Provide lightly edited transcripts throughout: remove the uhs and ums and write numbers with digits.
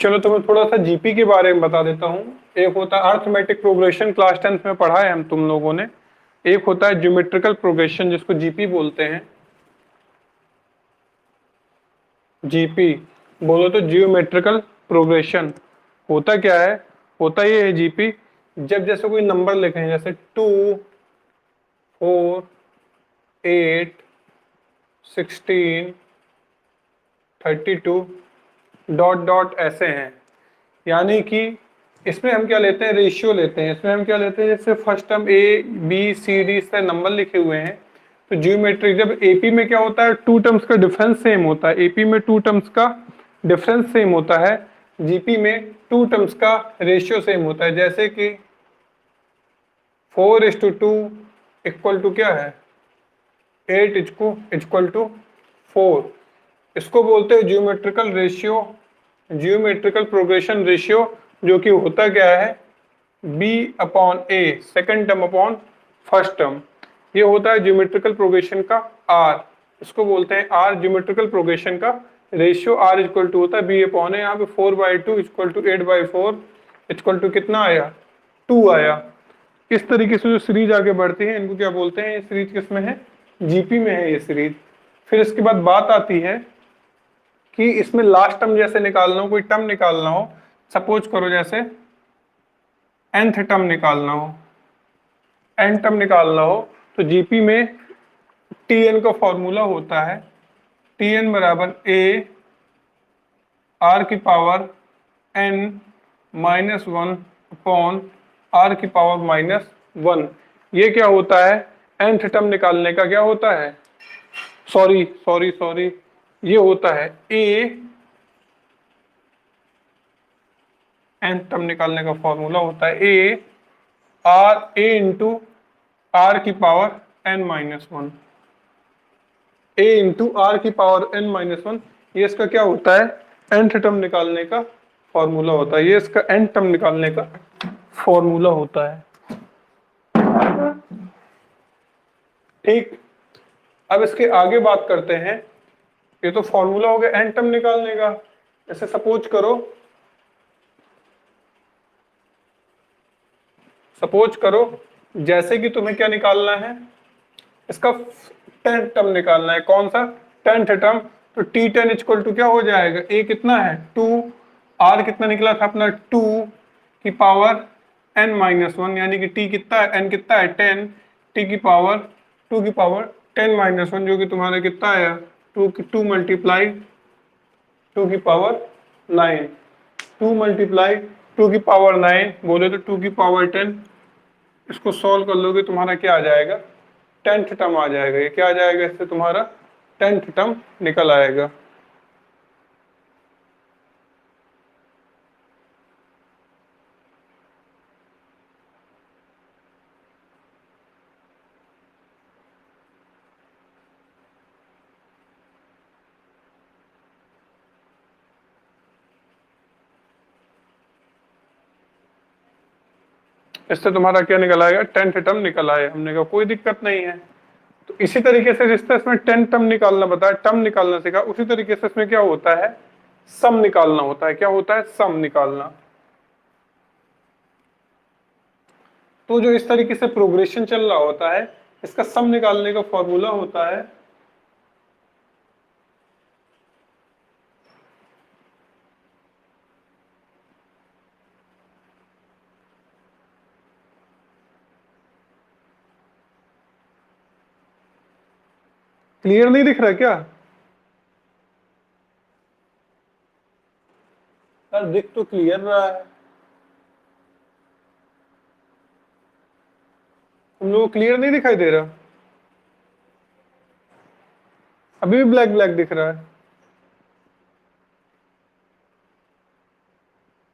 चलो तुम्हें थोड़ा सा जीपी के बारे में बता देता हूँ। एक होता है अर्थमेटिक प्रोग्रेशन, क्लास 10th में पढ़ा है हम तुम लोगों ने। एक होता है ज्योमेट्रिकल प्रोग्रेशन जिसको जीपी बोलते हैं। जीपी बोलो तो जियोमेट्रिकल प्रोग्रेशन होता क्या है? होता ये है जीपी, जब जैसे कोई नंबर लिखे हैं जैसे 2, 4, 8, 16, 32 डॉट डॉट ऐसे हैं। यानी कि इसमें हम क्या लेते हैं, रेशियो लेते हैं। इसमें हम क्या लेते हैं, जैसे first term A B C D से नंबर लिखे हुए हैं। तो जियोमेट्रिक जब एपी में क्या होता है, टू टर्म्स का डिफरेंस सेम होता है। एपी में टू टर्म्स का डिफरेंस सेम होता है, जीपी में टू टर्म्स का रेशियो सेम होता है। जैसे कि 4:2 इक्वल टू क्या है, 8 इक्वल टू 4। इसको बोलते हैं geometrical ratio, geometrical progression ratio, जो कि होता क्या है, b upon a second term upon first term. ये होता है जियोमेट्रिकल प्रोग्रेशन का r। इसको बोलते हैं r, जियोमेट्रिकल प्रोग्रेशन का रेशियो r इक्वल टू होता है b अपॉन ए। यहाँ पे 4/2 इक्वल टू 8/4 इक्वल टू कितना आया, 2 आया। इस तरीके से जो सीरीज आगे बढ़ती है इनको क्या बोलते हैं, ये सीरीज किसमें है, जीपी में है ये सीरीज। फिर इसके बाद बात आती है कि इसमें लास्ट टर्म जैसे निकालना हो, कोई टर्म निकालना हो, सपोज करो जैसे nth टर्म निकालना हो, n टर्म निकालना हो, तो जीपी में tn का फॉर्मूला होता है tn बराबर a r की power n minus 1 upon r की पावर माइनस 1। ये क्या होता है, nth टर्म निकालने का क्या होता है, सॉरी ये होता है a, nth टर्म निकालने का फॉर्मूला होता है a इंटू r की power n minus 1, a into r की पावर n माइनस 1। ये इसका क्या होता है, nth टर्म निकालने का फॉर्मूला होता है। ये इसका nth टर्म निकालने का फॉर्मूला होता है। ठीक, अब इसके आगे बात करते हैं। ये तो फॉर्मूला हो गया nth टर्म निकालने का। जैसे सपोज करो जैसे कि तुम्हें क्या निकालना है, इसका 10th टर्म निकालना है। कौन सा 10th टर्म, तो t10 इक्वल टू क्या हो जाएगा, a कितना है 2, r कितना निकला था अपना 2 की पावर n माइनस 1, यानी कि t कितना है, n कितना है 10, t की पावर 2 की पावर 10 माइनस 1, जो कि तुम्हारा कितना आया 2 मल्टीप्लाई 2 की पावर 9, 2 मल्टीप्लाई 2 की पावर 9 बोले तो 2 की पावर 10। इसको सॉल्व कर लोगे तुम्हारा क्या आ जाएगा, 10th टर्म आ जाएगा। ये क्या आ जाएगा, इससे तुम्हारा 10th टर्म निकल आएगा। इससे तुम्हारा क्या निकल आएगा, 10th टर्म निकल आए। हमने कहा कोई दिक्कत नहीं है। तो इसी तरीके से जिस तरह इसमें 10th टर्म निकालना बताया, टर्म निकालना सीखा, उसी तरीके से इसमें क्या होता है, सम निकालना होता है। क्या होता है, सम निकालना। तो जो इस तरीके से प्रोग्रेशन चल रहा होता है, इसका सम निकालने का फॉर्मूला होता है क्लियर नहीं दिख रहा क्या, यार दिख तो क्लियर रहा है। तुम लोगों को क्लियर नहीं दिखाई दे रहा, अभी भी ब्लैक ब्लैक दिख रहा है,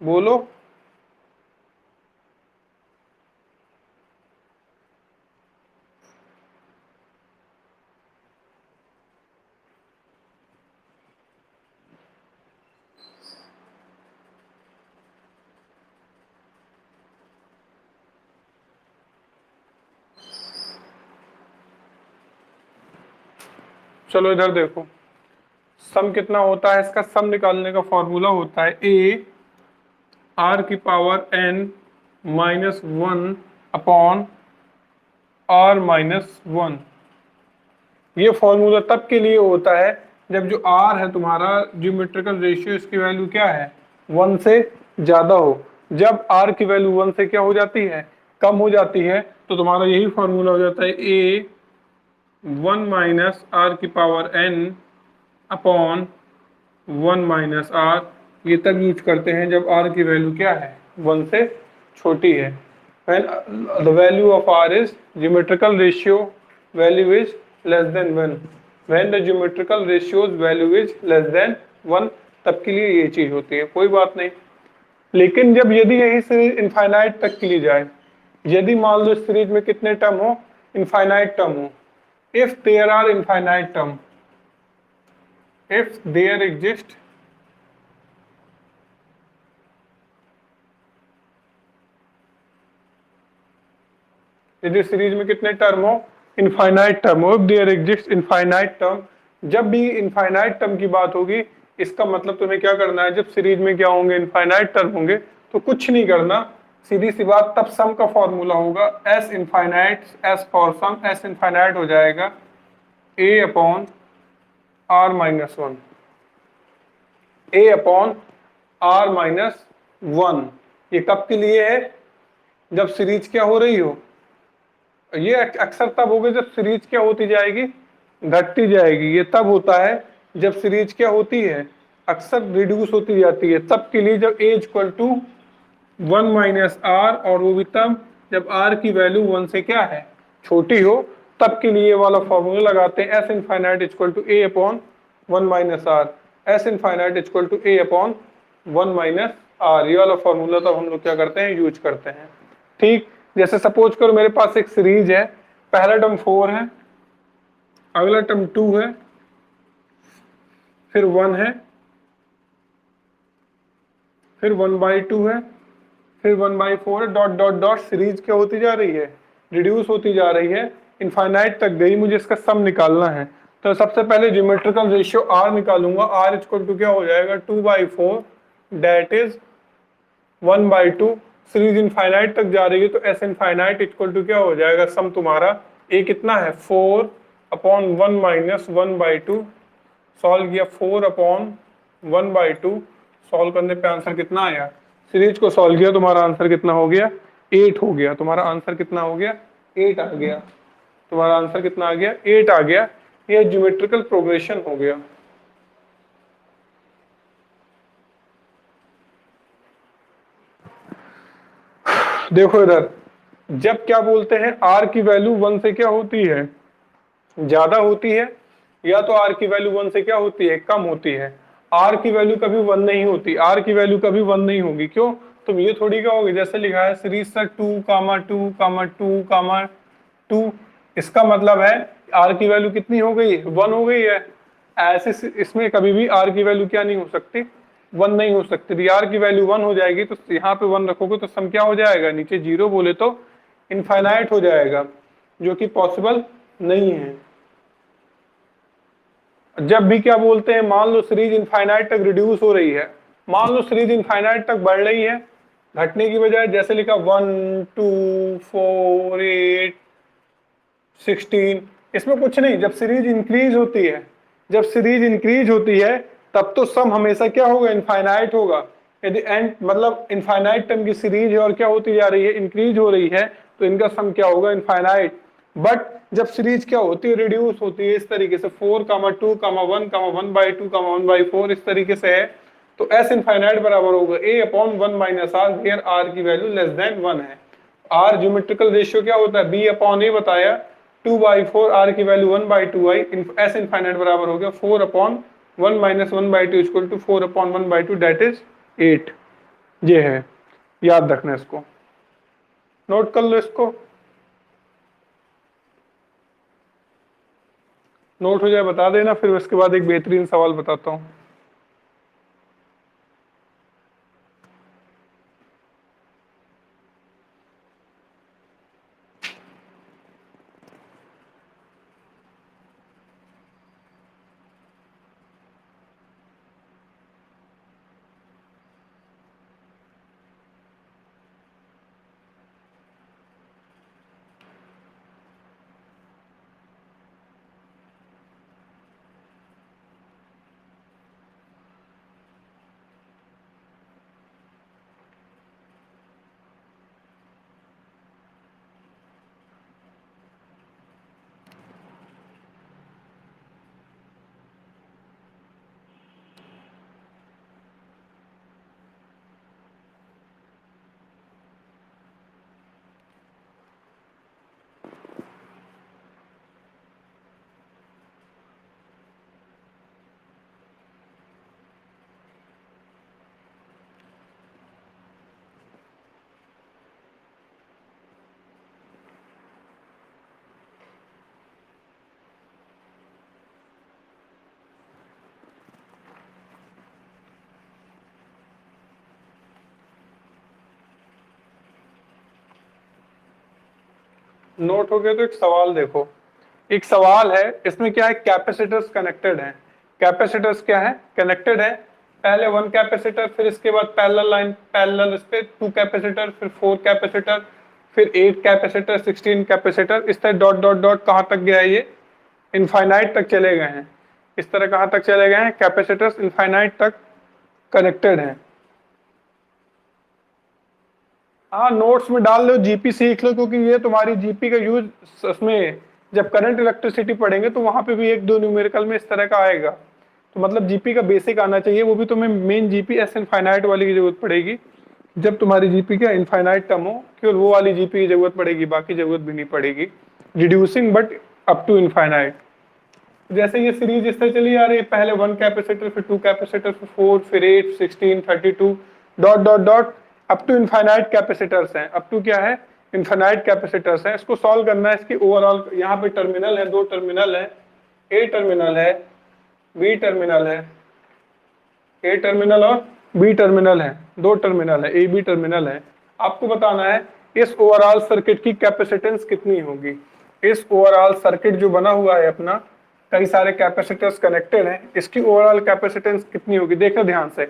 बोलो। चलो इधर देखो, सम कितना होता है, इसका सम निकालने का फॉर्मूला होता है a आर की power n minus one upon are minus one. ये फॉर्मूला तब के लिए होता है जब जो r है तुम्हारा ज्योमेट्रिकल रेशियो, इसकी वैल्यू क्या है, 1 से ज्यादा हो। जब r की वैल्यू 1 से क्या हो जाती है, कम हो जाती है, तो तुम्हारा यही फॉर्मूला हो जाता है a 1 माइनस आर की power n upon 1 minus R. ये तब यूज करते हैं जब r की वैल्यू क्या है, 1 से छोटी है। when the value of r is geometrical ratio value is less than 1, when the geometrical ratio's value is less than 1, तब के लिए ये चीज होती है, कोई बात नहीं। लेकिन जब यदि यही सीरीज इनफाइनाइट तक के लिए जाए, यदि मान लो सीरीज में कितने टर्म हो, इनफाइनाइट टर्म हो, if there are infinite term, if there exist यदि सीरीज में कितने टर्म हो, इनफाइनाइट टर्म हो, देयर एग्जिस्ट इनफाइनाइट टर्म। जब भी इनफाइनाइट टर्म की बात होगी, इसका मतलब तुम्हें क्या करना है, जब सीरीज में क्या होंगे, इनफाइनाइट टर्म होंगे, तो कुछ नहीं करना, सीधी सी बात, तब सम का फॉर्मूला होगा S infinite, S for sum, S infinite हो जाएगा a upon are minus one, a upon are minus one. ये कब के लिए है, जब सीरीज क्या हो रही हो, ये अक्सर तब होगा जब सीरीज क्या होती जाएगी, घटती जाएगी। ये तब होता है जब सीरीज क्या होती है, अक्सर रिड्यूस होती जाती है। तब के लिए जब ए इक्वल टू 1 माइनस आर, और वो भी तब जब आर की वैल्यू 1 से क्या है, छोटी हो, तब के लिए वाला फॉर्मूला लगाते हैं S infinite equal to A upon 1 minus R, S infinite equal to A upon 1 minus R. ये वाला फॉर्मूला तब हम लोग क्या करते हैं, यूज करते हैं। ठीक, जैसे सपोज करो मेरे पास एक सीरीज है, पहला टर्म 4 है, अगला टर्म 2 है, फिर 1 है, फिर 1/2 है, फिर 1/4 है, डॉट डॉट डॉट। सीरीज क्या होती जा रही है, रिड्यूस होती जा रही है, इनफाइनाइट तक गई। मुझे इसका सम निकालना है, तो सबसे पहले ज्योमेट्रिकल रेशियो आर निकालूंगा। आर इक्वल टू क्या हो जाएगा, 2/4, डेट इज 1/2। सीरीज इनफाइनाइट तक जा रही है, तो एस इनफाइनाइट इक्वल टू क्या हो जाएगा, सम तुम्हारा ए कितना है, 4 अपॉन 1 माइनस 1/2। सॉल्व किया, 4 अपॉन 1/2, सॉल्व करने पे आंसर कितना आया, सीरीज को सॉल्व किया, तुम्हारा आंसर कितना हो गया, 8 हो गया। तुम्हारा आंसर कितना हो गया, 8 आ गया। तुम्हारा आंसर कितना आ गया, 8 आ गया। ये ज्योमेट्रिकल प्रोग्रेशन हो गया। देखो इधर, जब क्या बोलते हैं, आर की वैल्यू 1 से क्या होती है, ज्यादा होती है, या तो आर की वैल्यू 1 से क्या होती है, कम होती है। आर की वैल्यू कभी 1 नहीं होती, आर की वैल्यू कभी 1 नहीं होगी। क्यों, तुम ये थोड़ी क्या होगी, जैसे लिखा है सीरीज से 2, 2, 2, इसका मतलब है आर की वैल्यू कितनी हो गई, 1 हो गई है। ऐसे इसमें कभी भी आर की वैल्यू क्या नहीं हो सकती, 1 नहीं हो सकती। यदि आर की वैल्यू 1 हो जाएगी, तो यहाँ पे 1 रखोगे तो सम क्या हो जाएगा, नीचे 0 बोले तो इनफाइनाइट हो जाएगा, जो कि पॉसिबल नहीं है। जब भी क्या बोलते हैं, मान लो सीरीज इनफाइनाइट तक रिड्यूस हो रही है, मान लो सीरीज इनफाइनाइट तक बढ़ रही है, घटने की बजाय, जैसे लिखा 1, 2, 4, 8, 16, इसमें कुछ नहीं। जब सीरीज इंक्रीज होती है, जब सीरीज इंक्रीज होती है, तब तो सम हमेशा क्या होगा, इनफाइनाइट होगा। यदि एंड मतलब इनफाइनाइट टर्म की सीरीज है और क्या होती जा रही है, इंक्रीज हो रही है, तो इनका सम क्या होगा, इनफाइनाइट। बट जब सीरीज क्या होती है, रिड्यूस होती है, इस तरीके से 4, 2, 1, 1/2, 1/4, इस तरीके से है, तो एस इनफाइनाइट बराबर होगा a upon 1 minus r, where r की वैल्यू लेस देन 1 है। आर ज्योमेट्रिकल रेशियो क्या होता है, बी अपॉन ए बताया, 2/4, आर की वैल्यू 1/2 आई, एस इनफाइनाइट बराबर हो गया 4 upon 1 minus 1/2 equal to 4 upon 1/2, that is 8। ये है, याद रखना इसको, नोट कर लो इसको, नोट हो जाए बता देना, फिर उसके बाद एक बेहतरीन सवाल बताता हूँ। नोट हो गया तो एक सवाल देखो, एक सवाल है, इसमें क्या है, कैपेसिटर्स कनेक्टेड हैं। कैपेसिटर्स क्या है, कनेक्टेड है। पहले 1 कैपेसिटर, फिर इसके बाद पैरेलल लाइन, पैरेलल इस पे 2 कैपेसिटर, फिर 4 कैपेसिटर, फिर 8 कैपेसिटर, 16 कैपेसिटर, इस तरह डॉट डॉट डॉट कहां तक गया है ये, इनफाइनाइट तक चले गए हैं। इस तरह कहां तक चले गए हैं, कैपेसिटर्स इनफाइनाइट तक कनेक्टेड हैं। हाँ, नोट्स में डाल लो, जीपी सीख लो, क्योंकि ये तुम्हारी जीपी का यूज उसमें जब करंट इलेक्ट्रिसिटी पढ़ेंगे तो वहां पे भी 1-2 न्यूमेरिकल में इस तरह का आएगा। तो मतलब जीपी का बेसिक आना चाहिए, वो भी तुम्हें मेन जीपी एस इनफाइनाइट वाली की जरूरत पड़ेगी जब तुम्हारी जीपी क्या इनफाइनाइट टर्म हो, केवल वो वाली जीपी की जरूरत पड़ेगी, बाकी जरूरत भी नहीं पड़ेगी। Reducing but up to infinite. जैसे ये सीरीज इस तरह चली आ रही है, पहले 1 कैपेसिटर, फिर 2 कैपेसिटर, फिर 4, फिर 8, 16, 32 dot dot dot up to infinite capacitors हैं। अप टू क्या है, इनफाइनाइट कैपेसिटर्स हैं। इसको सॉल्व करना है, इसकी ओवरऑल यहाँ पे टर्मिनल है, 2 टर्मिनल है, ए टर्मिनल है, बी टर्मिनल है, ए टर्मिनल और बी टर्मिनल है, 2 टर्मिनल है, ए बी टर्मिनल है। आपको बताना है इस ओवरऑल सर्किट की कैपेसिटेंस कितनी होगी। इस ओवरऑल सर्किट जो बना हुआ है अपना, कई सारे कैपेसिटर्स कनेक्टेड हैं, इसकी ओवरऑल कैपेसिटेंस कितनी होगी। देखो ध्यान से,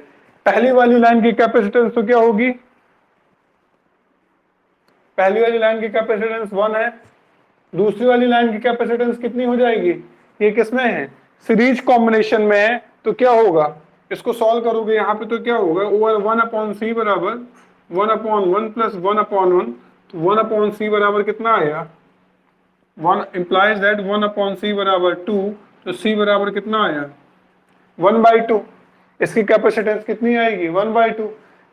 पहली वाली लाइन की कैपेसिटेंस तो क्या होगी, पहली वाली लाइन की कैपेसिटेंस 1 है, दूसरी वाली लाइन की कैपेसिटेंस कितनी हो जाएगी, ये किसमें है, सीरीज कॉम्बिनेशन में है, तो क्या होगा, इसको सॉल्व करोगे यहाँ पे तो क्या होगा, ओवर 1/c बराबर 1/1 प्लस 1/1, तो 1/c बराबर कितना आया, 1 implies that 1/c बराबर 2, तो c बराबर कितना आया 1/2। इसकी कैपेसिटेंस कितनी आएगी 1/2।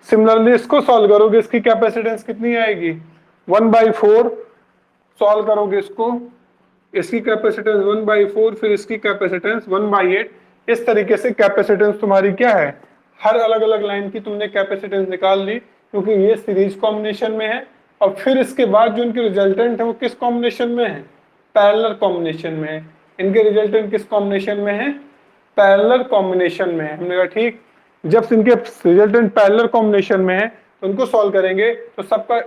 सिमिलरली इसको सॉल्व करोगे, इसकी कैपेसिटेंस कितनी आएगी 1/4। सॉल्व करोगे इसको, इसकी कैपेसिटेंस 1/4, फिर इसकी कैपेसिटेंस 1/8। इस तरीके से कैपेसिटेंस तुम्हारी क्या है, हर अलग अलग लाइन की तुमने कैपेसिटेंस निकाल ली, क्योंकि ये सीरीज कॉम्बिनेशन में है। और फिर इसके बाद जो इनके रिजल्टेंट है वो किस कॉम्बिनेशन में है, पैरेलल कॉम्बिनेशन में है। इनके रिजल्टेंट किस कॉम्बिनेशन में है, पैरेलल कॉम्बिनेशन में है। हमने कहा ठीक, जब इनके रिजल्टेंट पैरेलल कॉम्बिनेशन में है तो उनको सॉल्व करेंगे तो सबका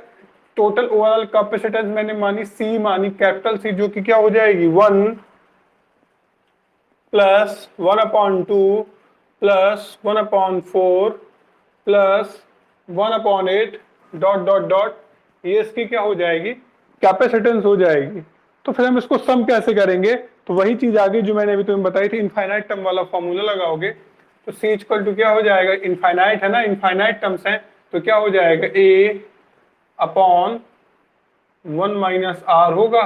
टोटल ओवरऑल कैपेसिटेंस मैंने मानी सी, मानी कैपिटल सी, जो कि क्या हो जाएगी 1 plus 1/2 plus 1/4 plus 1/8 dot dot dot, ये इसकी क्या हो जाएगी, कैपेसिटेंस हो जाएगी। तो फिर हम इसको सम कैसे करेंगे, तो वही चीज आगे जो मैंने अभी तुम्हें बताई थी, इनफाइनाइट टर्म वाला फॉर्मूला लगाओगे तो सी इक्वल टू क्या हो जाएगा, इनफाइनाइट है ना, इनफाइनाइट टर्म्स हैं, तो क्या हो जाएगा A/1 माइनस आर होगा।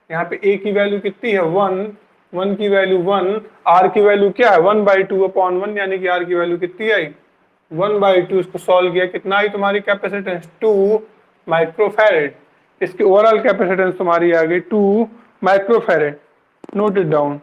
यहाँ पे ए की वैल्यू कितनी है 1, 1 की वैल्यू 1, आर की वैल्यू क्या है 1/2/1, यानी कि आर की वैल्यू कितनी आई 1/2। इसको सॉल्व किया, कितना आई तुम्हारी कैपेसिटेंस 2 माइक्रोफैरेड। इसकी ओवरऑल कैपेसिटेंस तुम्हारी आ गई 2 microfarad. Note it down.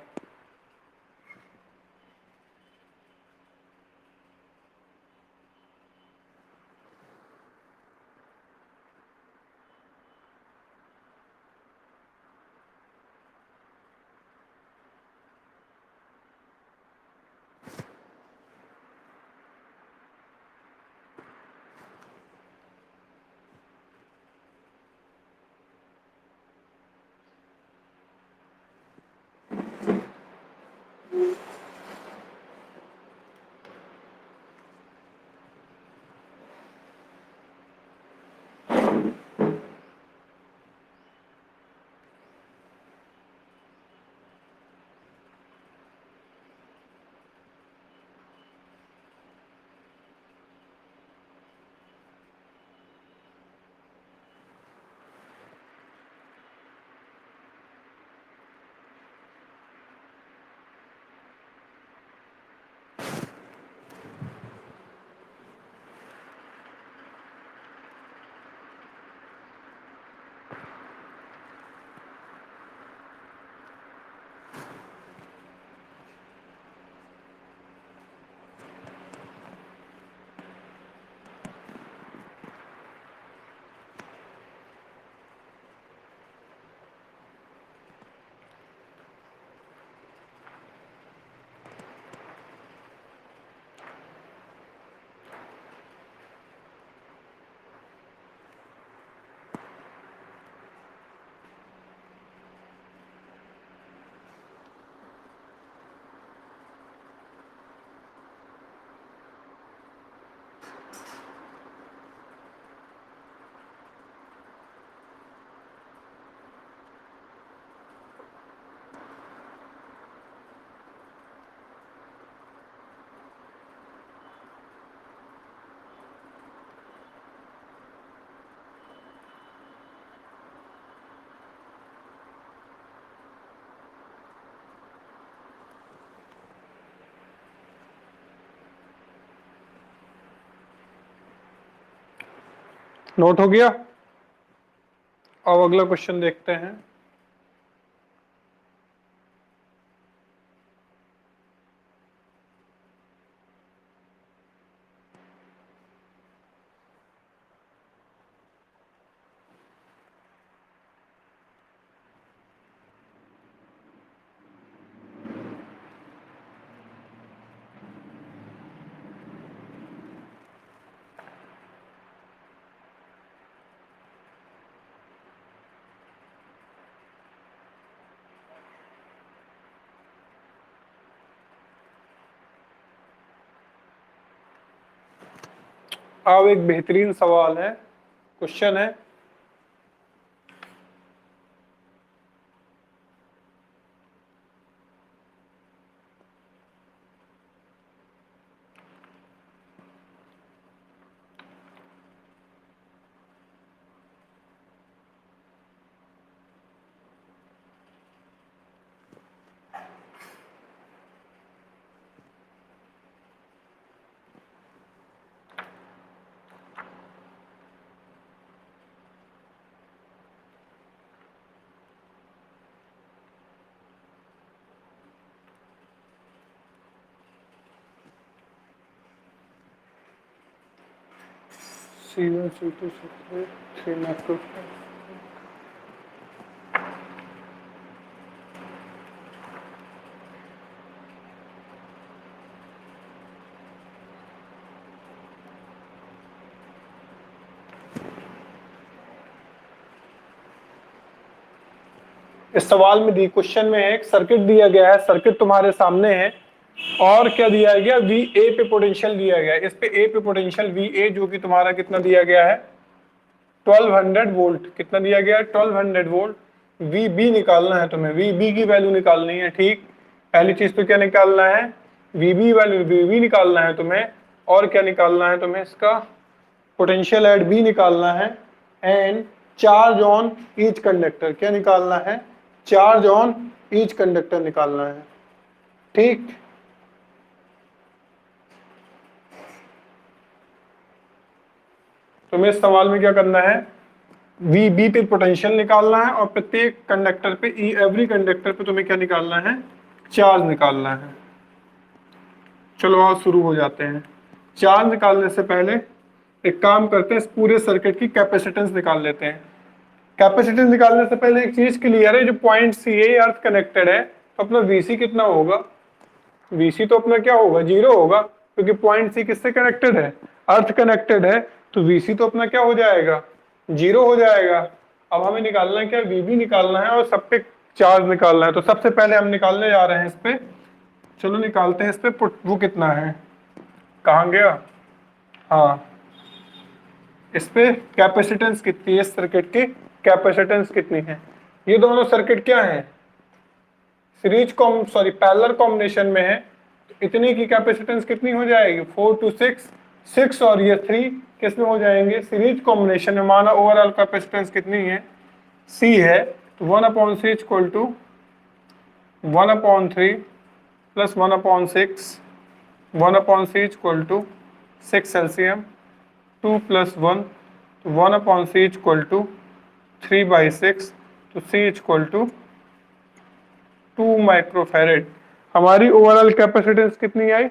Note हो गया। अब अगला क्वेश्चन देखते हैं। अब एक बेहतरीन सवाल है, क्वेश्चन है, C1 C2 C3 3 माइक्रोफैराड। इस सवाल में दी क्वेश्चन में एक सर्किट दिया गया है, सर्किट तुम्हारे सामने है, और क्या दिया गया, वी ए पे पोटेंशियल दिया गया है। इस पे ए पे पोटेंशियल वी ए जो कि तुम्हारा कितना दिया गया है, 1200 वोल्ट। कितना दिया गया है, 1200 वोल्ट। वी बी निकालना है तुम्हें, वी बी की वैल्यू निकालनी है। ठीक, पहली चीज तो क्या निकालना है, V B value, V B निकालना है तुम्हें। और क्या निकालना है तुम्हें, इसका पोटेंशियल एट बी निकालना है, and charge on each conductor. क्या निकालना है, चार्ज ऑन ईच कंडक्टर निकालना है। ठीक, तुम्हें इस सवाल में क्या करना है, वी बी पे पोटेंशियल निकालना है, और प्रत्येक कंडक्टर पे, एवरी कंडक्टर पे तुम्हें क्या निकालना है, चार्ज निकालना है। चलो आओ शुरू हो जाते हैं। चार्ज निकालने से पहले एक काम करते हैं, इस पूरे सर्किट की कैपेसिटेंस निकाल लेते हैं। कैपेसिटेंस निकालने से पहले एक चीज क्लियर है, जो पॉइंट सी ए अर्थ कनेक्टेड है, तो अपना वीसी कितना होगा, वीसी तो अपना क्या होगा, 0 होगा, क्योंकि पॉइंट सी किससे कनेक्टेड है, अर्थ कनेक्टेड है, तो वीसी तो अपना क्या हो जाएगा, 0 हो जाएगा। अब हमें निकालना है क्या, वीबी निकालना है, और सब पे चार्ज निकालना है। तो सबसे पहले हम निकालने जा रहे हैं इस पे, चलो निकालते हैं इस पे, वो कितना है, कहाँ गया, हाँ, इस पे कैपेसिटेंस कितनी है, इस सर्किट की कैपेसिटेंस कितनी है। ये दोनों सर्किट क्या है, सीरीज पैरेलल कॉम्बिनेशन में है, तो इतनी की कैपेसिटेंस कितनी हो जाएगी, 4 to 6 और ये 3 किस में हो जाएंगे, सीरीज कॉम्बिनेशन में। माना ओवरऑल कैपेसिटेंस कितनी है, C है, तो 1/C equal to 1/3 plus 1/6, 1/C equal to 6 LCM, 2 + 1, तो 1/C इक्वल टू 3/6, तो C इक्वल टू 2 माइक्रोफैरेड। हमारी ओवरऑल कैपेसिटेंस कितनी आई,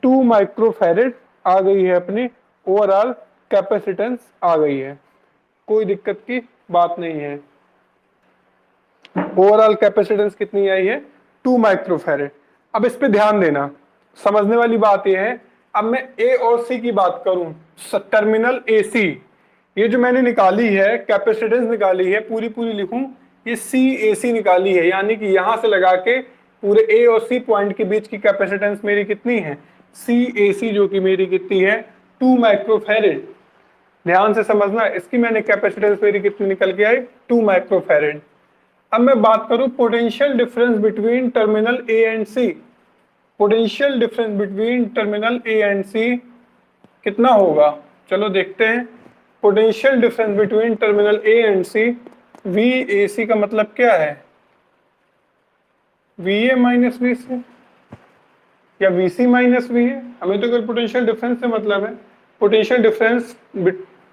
2 माइक्रोफैरेड आ गई है, अपनी ओवरऑल कैपेसिटेंस आ गई है, कोई दिक्कत की बात नहीं है। ओवरऑल कैपेसिटेंस कितनी आई है, 2 माइक्रोफैरेड। अब इस पे ध्यान देना, समझने वाली बात यह है, अब मैं ए और सी की बात करूं, टर्मिनल ए सी, ये जो मैंने निकाली है कैपेसिटेंस निकाली है, पूरी पूरी लिखूं, ये सी ए सी निकाली है, यानी कि यहां से लगा के पूरे ए और सी पॉइंट के बीच की कैपेसिटेंस मेरी कितनी है, सी ए सी, जो कि मेरी कितनी है, 2 माइक्रोफैरेड। ध्यान से समझना, इसकी मैंने कैपेसिटेंस मेरी कितनी निकल के आई, 2 माइक्रोफैरेड। अब मैं बात करूं potential difference between terminal A and C, potential difference between terminal A and C कितना होगा, चलो देखते हैं। Potential difference between terminal A and C, V A C का मतलब क्या है, V A minus V C, या V C minus V A, हमें तो कोई पोटेंशियल डिफरेंस से मतलब है। Potential difference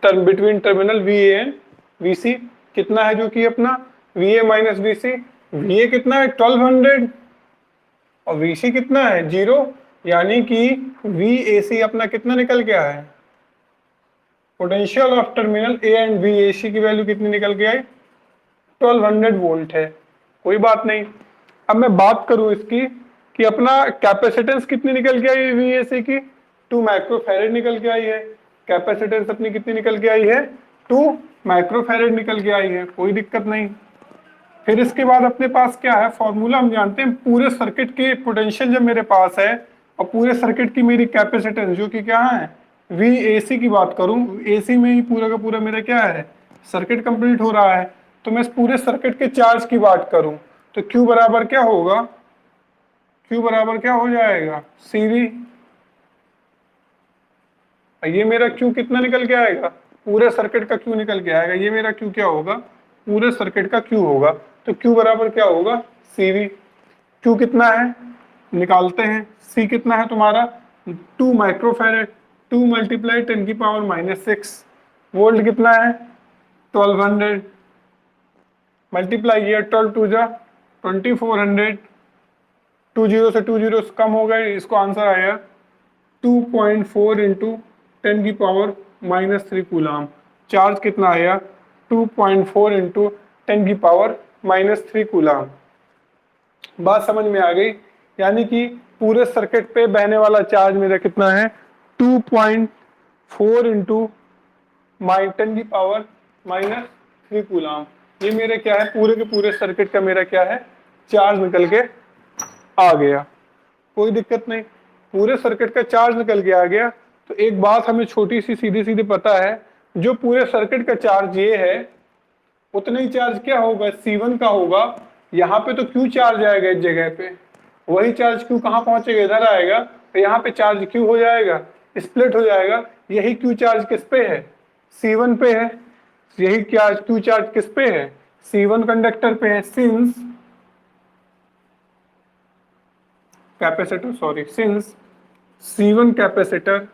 term between terminal V A and V C कितना है, जो कि अपना V A minus V C, V A कितना है 1200 और वी सी कितना है 0, यानी कि वी ए सी अपना कितना निकल गया है, potential of terminal A and V A C की वैल्यू कितनी निकल के आई 1200 वोल्ट है। कोई बात नहीं। अब मैं बात करूं इसकी कि अपना कैपेसिटेंस कितनी निकल के आई वी ए सी की 2 माइक्रोफैरेड निकल के आई है। कैपेसिटेंस अपनी कितनी निकल के आई है 2 माइक्रोफैरेड निकल के आई है, कोई दिक्कत नहीं। फिर इसके बाद अपने पास क्या है फॉर्मूला, हम जानते हैं पूरे सर्किट की पोटेंशियल जब मेरे पास है और पूरे सर्किट की मेरी कैपेसिटेंस जो कि क्या है वी ए सी की बात करूं, ए सी में ही पूरा का पूरा मेरा क्या है सर्किट कंप्लीट हो रहा है, तो मैं इस पूरे सर्किट के चार्ज की बात करूं तो Q बराबर क्या होगा, Q बराबर क्या हो जाएगा CV। ये मेरा Q कितना निकल के आएगा, पूरे सर्किट का Q निकल के आएगा। ये मेरा Q क्या होगा, पूरे सर्किट का Q होगा। तो Q बराबर क्या होगा CV। Q कितना है निकालते हैं, C कितना है तुम्हारा 2 माइक्रोफैरेड, 2 मल्टीप्लाई 10 की पावर -6, वोल्ट कितना है 1200, मल्टीप्लाई ये 12 टू जा 2400, 2 जीरो से 2 जीरो कम हो गए, इसको आंसर आया 2.4 इंटू 10 की पावर -3 कूलाम। चार्ज कितना आया 2.4 इंटू 10 की पावर -3 कूलाम। बात समझ में आ गई, यानी कि पूरे सर्किट पे बहने वाला चार्ज मेरा कितना है 2.4 इंटू 10 की पावर -3 कूलाम। ये मेरे क्या है पूरे के पूरे सर्किट का मेरा क्या है चार्ज निकल के आ गया। कोई दिक्कत नहीं, पूरे सर्किट का चार्ज निकल के आ गया। तो एक बात हमें छोटी सी सीधी सीधी पता है, जो पूरे सर्किट का चार्ज ये है उतना ही चार्ज क्या होगा C1 का होगा। यहाँ पे तो Q चार्ज आएगा इस जगह पे, वही चार्ज Q कहाँ पहुंचेगा इधर आएगा, तो यहाँ पे चार्ज Q हो जाएगा, स्प्लिट हो जाएगा। यही Q चार्ज किस पे है C1 पे है, यही क्या Q चार्ज किस पे है C1 कंडक्टर पे है। Since capacitor sorry since C1 capacitor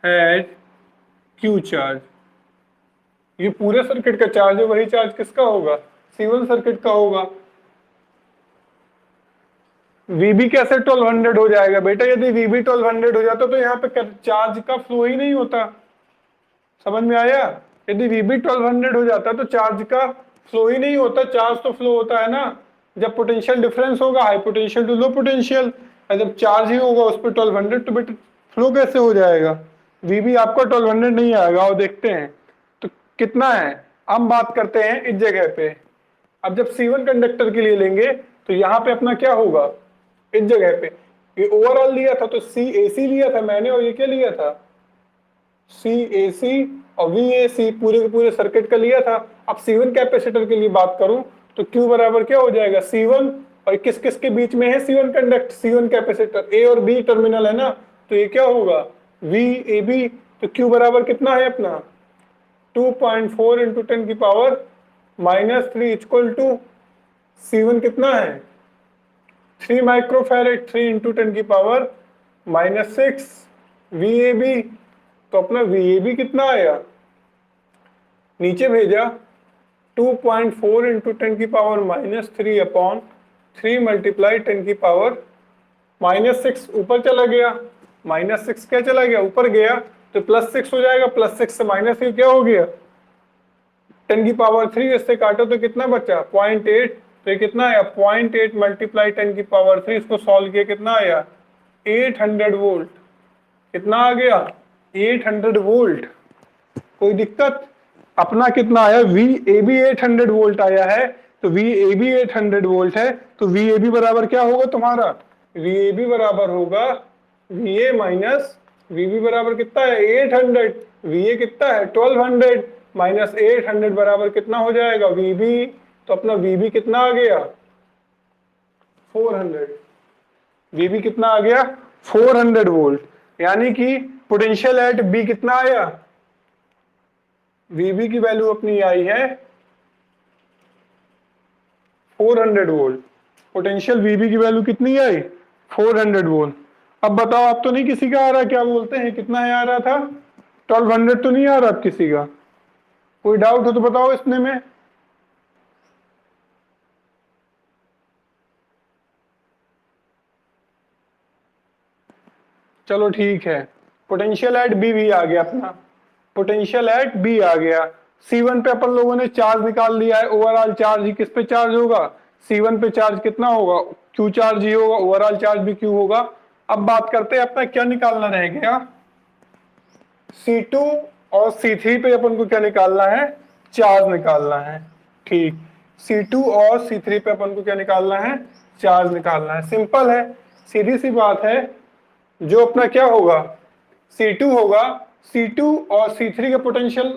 had Q charge, ये पूरे सर्किट का चार्ज है, वही चार्ज किसका होगा C1 सर्किट का होगा। VB कैसे 1200 हो जाएगा बेटा, यदि VB 1200 हो जाता तो यहाँ पे चार्ज का फ्लो ही नहीं होता। समझ में आया, यदि VB 1200 हो जाता तो चार्ज का फ्लो ही नहीं होता। चार्ज तो फ्लो होता है ना जब पोटेंशियल डिफरेंस होगा high potential to low potential, जब चार्ज ही होगा उस पर 1200 तो बेटा फ्लो कैसे हो जाएगा। VB आपका 1200 नहीं आएगा। और देखते हैं तो कितना है, हम बात करते हैं इस जगह पे। अब जब C1 कंडक्टर के लिए लेंगे तो यहाँ पे अपना क्या होगा इस जगह पे, ये ओवरऑल लिया था तो CAC लिया था मैंने, और ये क्या लिया था CAC और VAC पूरे के पूरे सर्किट का लिया था। अब C1 कैपेसिटर के लिए बात करूं तो Q बराबर क्या हो जाएगा C1, और किस किस के बीच में है C1 कैपेसिटर A और B टर्मिनल है ना, तो ये क्या होगा VAB। तो Q बराबर कितना है अपना 2.4 इंटू 10 की पावर -3 इक्वल टू C1 कितना है 3 माइक्रोफैरेड, 3 इंटू 10 की पावर -6 VAB। तो अपना VAB कितना आया नीचे भेजा 2.4 इंटू 10 की पावर -3 अपॉन 3 मल्टीप्लाई 10 की पावर -6, ऊपर चला गया -6 क्या चला गया ऊपर गया तो +6 हो जाएगा, +6 से -3 क्या हो गया 10 की पावर 3, इससे काटो तो कितना बचा 0.8, तो ये कितना आया 0.8 मल्टीप्लाई 10 की पावर 3, इसको सॉल्व किया कितना आया 800 वोल्ट। कितना आ गया 800 वोल्ट। कोई दिक्कत, अपना कितना आया VAB 800 वोल्ट आया है, तो VAB 800 वोल्ट है तो VAB बराबर क्या होगा तुम्हारा, VAB बराबर होगा VA माइनस VB बराबर कितना है 800, VA कितना है 1200 माइनस 800 बराबर कितना हो जाएगा VB। तो अपना VB कितना आ गया 400, VB कितना आ गया 400 वोल्ट, यानी कि पोटेंशियल एट B कितना आया, VB की वैल्यू अपनी आई है 400 वोल्ट। पोटेंशियल VB की वैल्यू कितनी आई 400 वोल्ट। अब बताओ, आप तो नहीं किसी का आ रहा, क्या बोलते हैं, कितना है आ रहा था? 1200 तो नहीं आ रहा अब किसी का? कोई डाउट हो तो बताओ इसमें में। चलो ठीक है, पोटेंशियल एट बी भी आ गया अपना, पोटेंशियल एट बी आ गया। C1 पे अपन लोगों ने चार्ज निकाल लिया है, ओवरऑल चार्ज ही किस पे चार्ज होगा? C1 पे चार्ज कितना होगा? Q चार्ज ही होगा, ओवरऑल चार्ज भी Q होगा। अब बात करते हैं अपना क्या निकालना रह गया, C2 और C3 पे अपन को क्या निकालना है? चार्ज निकालना है। ठीक, C2 और C3 पे अपन को क्या निकालना है? चार्ज निकालना है। सिंपल है, सीधी सी बात है। जो अपना क्या होगा, C2 होगा, C2 और C3 का पोटेंशियल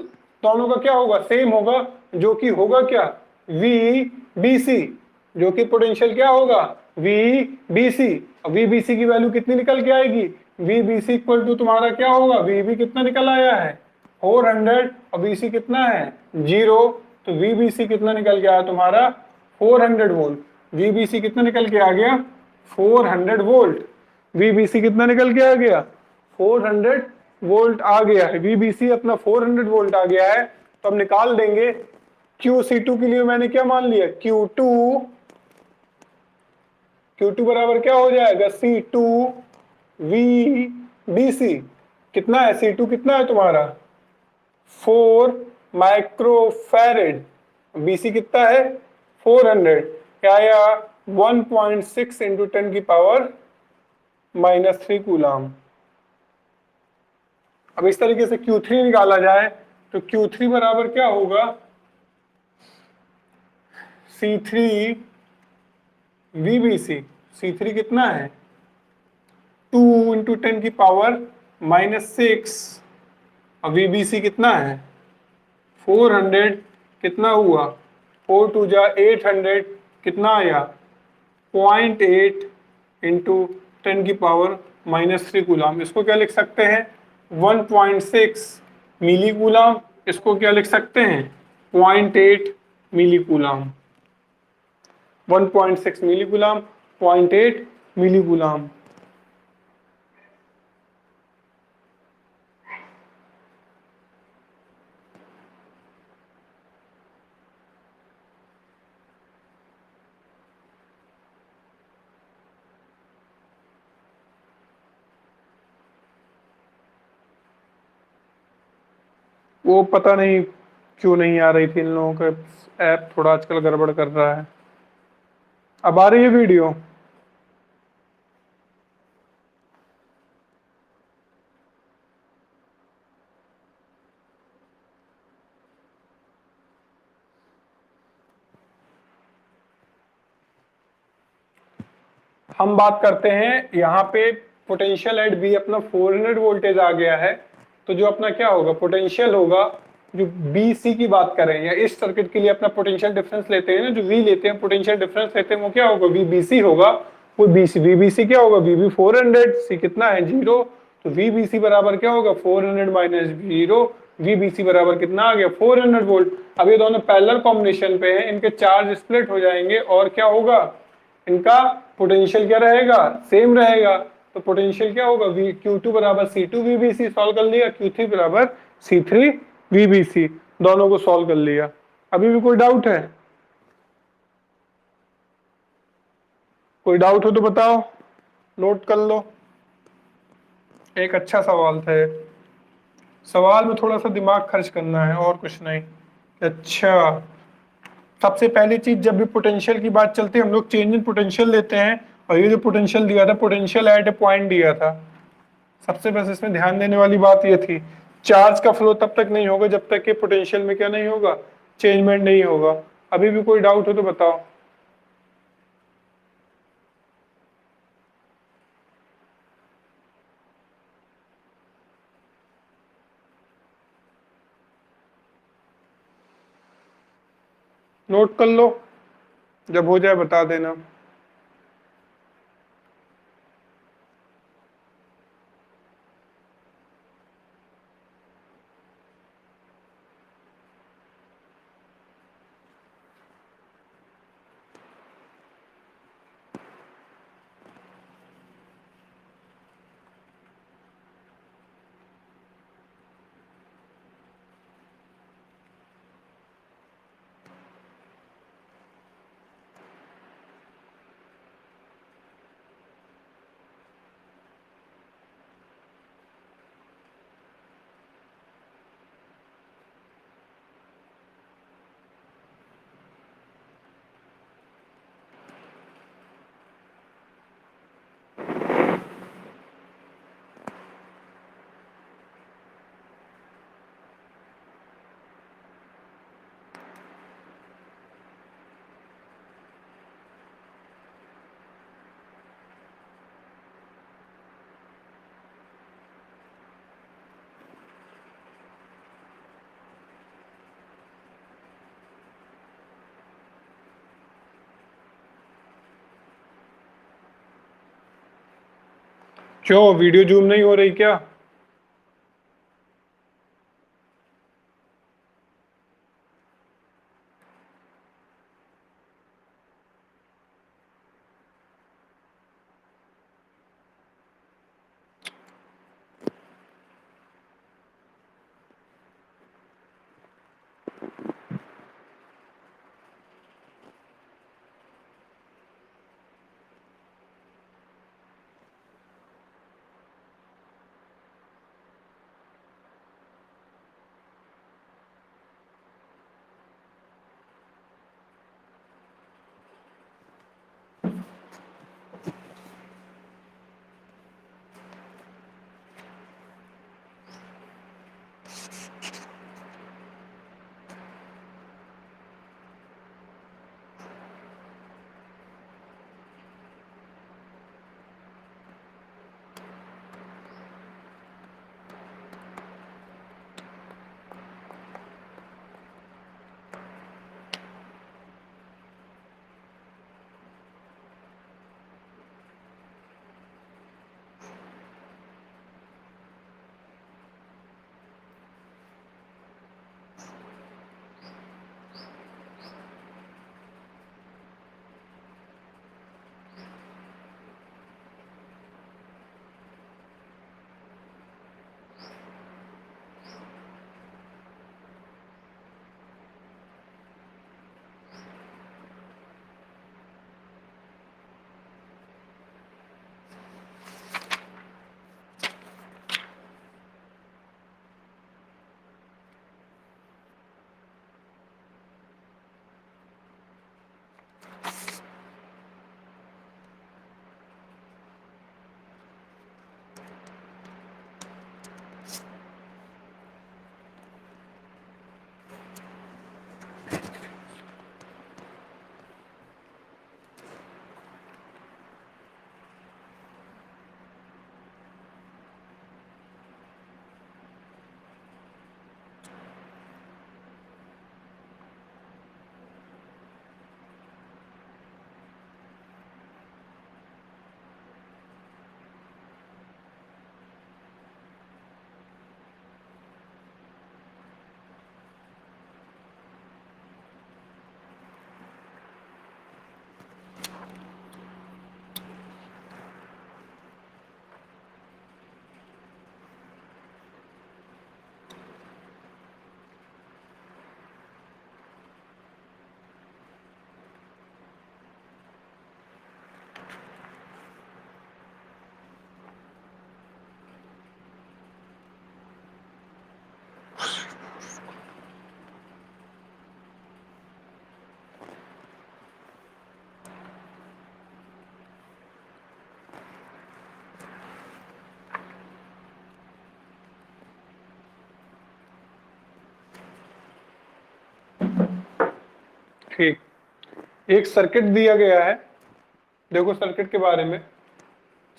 दोनों का क्या होगा? सेम होगा, जो कि होगा क्या? VBC, जो कि पोटेंशियल क्या होगा? VBC। VBC की वैल्यू कितनी निकल के आएगी? VBC इक्वल टू तुम्हारा क्या होगा? VB कितना निकल आया है? 400, और BC कितना है? 0। तो VBC कितना निकल के आया तुम्हारा? 400 वोल्ट। VBC कितना निकल के आ गया? 400 वोल्ट। VBC कितना निकल के आ गया? 400 वोल्ट आ गया है। VBC अपना 400 वोल्ट आ गया है। तो अब निकाल देंगे QC2 के लिए, मैंने क्या मान लिया? Q2 बराबर क्या हो जाएगा? C2 VBC। कितना है C2, कितना है तुम्हारा? 4 माइक्रोफैरेड। BC कितना है? 400। क्या आया? 1.6 इंटू 10⁻³ कूलाम। अब इस तरीके से Q3 निकाला जाए तो Q3 बराबर क्या होगा? C3 VBC। C3 कितना है? 2 इंटू 10⁻⁻6। और VBC कितना है? 400। कितना हुआ? 4 टू जा 800। कितना आया? 0.8 इंटू 10⁻³ कूलाम। इसको क्या लिख सकते हैं? 1.6 मिली कूलाम। इसको क्या लिख सकते हैं? 0.8 मिली कूलाम। 1.6 मिली कूलाम, 0.8 मिली कूलाम। वो पता नहीं क्यों नहीं आ रही थी, इन लोगों का ऐप थोड़ा आजकल गड़बड़ कर रहा है। अब आ रही है वीडियो? हम बात करते हैं यहाँ पे पोटेंशियल एट बी अपना 400 वोल्टेज आ गया है। तो जो अपना क्या होगा, पोटेंशियल होगा, जो BC की बात करें या इस सर्किट के लिए अपना पोटेंशियल डिफरेंस लेते हैं ना, जो V लेते हैं, पोटेंशियल डिफरेंस लेते हैं, वो क्या होगा? VBC होगा। वो VBC क्या होगा? VB 400, C कितना है? 0। तो VBC बराबर क्या होगा? 400 माइनस 0। VBC बराबर कितना आ गया? 400 वोल्ट। अब ये दोनों पैरेलल कॉम्बिनेशन पे हैं, इनके चार्ज स्प्लिट हो जाएंगे और क्या होगा? इनका पोटेंशियल क्या रहेगा? सेम रहेगा। तो पोटेंशियल क्या होगा? Q2 बराबर C2 VBC। सॉल्व कर लिया। Q3 बराबर C3 VBC। दोनों को सॉल्व कर लिया। अभी भी कोई डाउट है? कोई डाउट हो तो बताओ, नोट कर लो। एक अच्छा सवाल था ये। सवाल में थोड़ा सा दिमाग खर्च करना है और कुछ नहीं। अच्छा, सबसे पहली चीज, जब भी पोटेंशियल की बात चलती है हम लोग चेंज इन पोटेंशियल लेते हैं। और ये जो पोटेंशियल दिया था, पोटेंशियल एट ए पॉइंट दिया था। सबसे बस इसमें ध्यान देने वाली बात ये थी, चार्ज का फ्लो तब तक नहीं होगा जब तक कि पोटेंशियल में क्या नहीं होगा? चेंजमेंट नहीं होगा। अभी भी कोई डाउट हो तो बताओ। नोट कर लो, जब हो जाए बता देना। क्यों वीडियो जूम नहीं हो रही क्या? ठीक, एक सर्किट दिया गया है। देखो सर्किट के बारे में,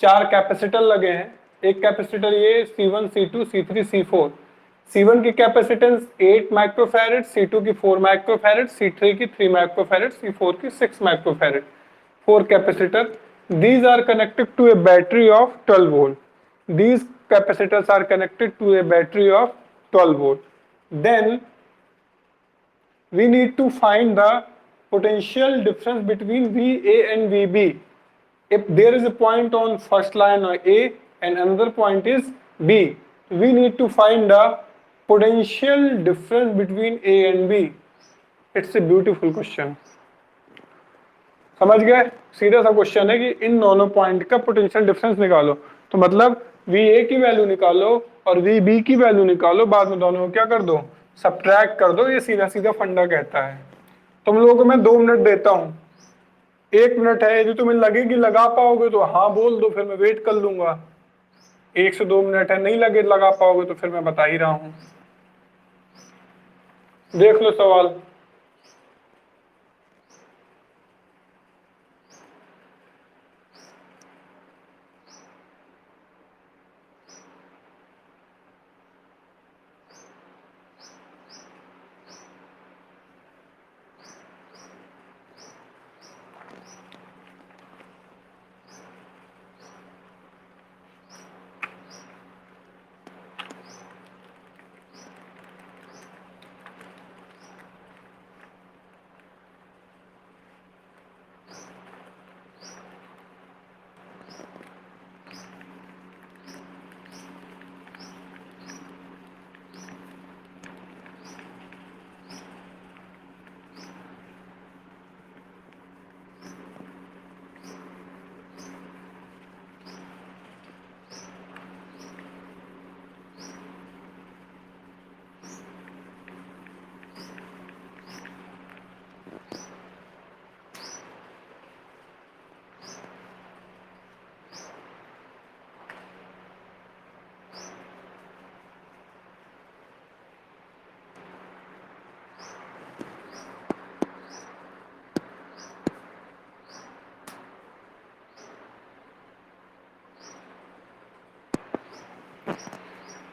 4 कैपेसिटर लगे हैं। एक कैपेसिटर ये C1 C2 C3 C4। C1 की कैपेसिटेंस 8 माइक्रोफैरेड, C2 की 4 माइक्रोफैरेड, C3 की 3 माइक्रोफैरेड, C4 की 6 microfarad. 4 capacitor, these are connected to a battery of 12 volt. These capacitors are connected to a battery of 12 volt. Then we need to find the potential difference between VA and VB. If there is a point on first line A and another point is B, we need to find the potential difference between A and B. It's a beautiful question. समझ गए? सीधा सा question है कि इन दोनों point का potential difference निकालो। तो मतलब VA की वैल्यू निकालो और VB की वैल्यू निकालो, बाद में दोनों को क्या कर दो, सब्ट्रैक्ट कर दो। ये सीधा सीधा फंडा कहता है। तुम लोगों को मैं 2 मिनट देता हूं, 1 मिनट है। यदि तुम्हें लगेगी लगा पाओगे तो हाँ बोल दो, फिर मैं वेट कर लूंगा। 1 से 2 मिनट है, नहीं लगे लगा पाओगे तो फिर मैं बता ही रहा हूं। देख लो सवाल।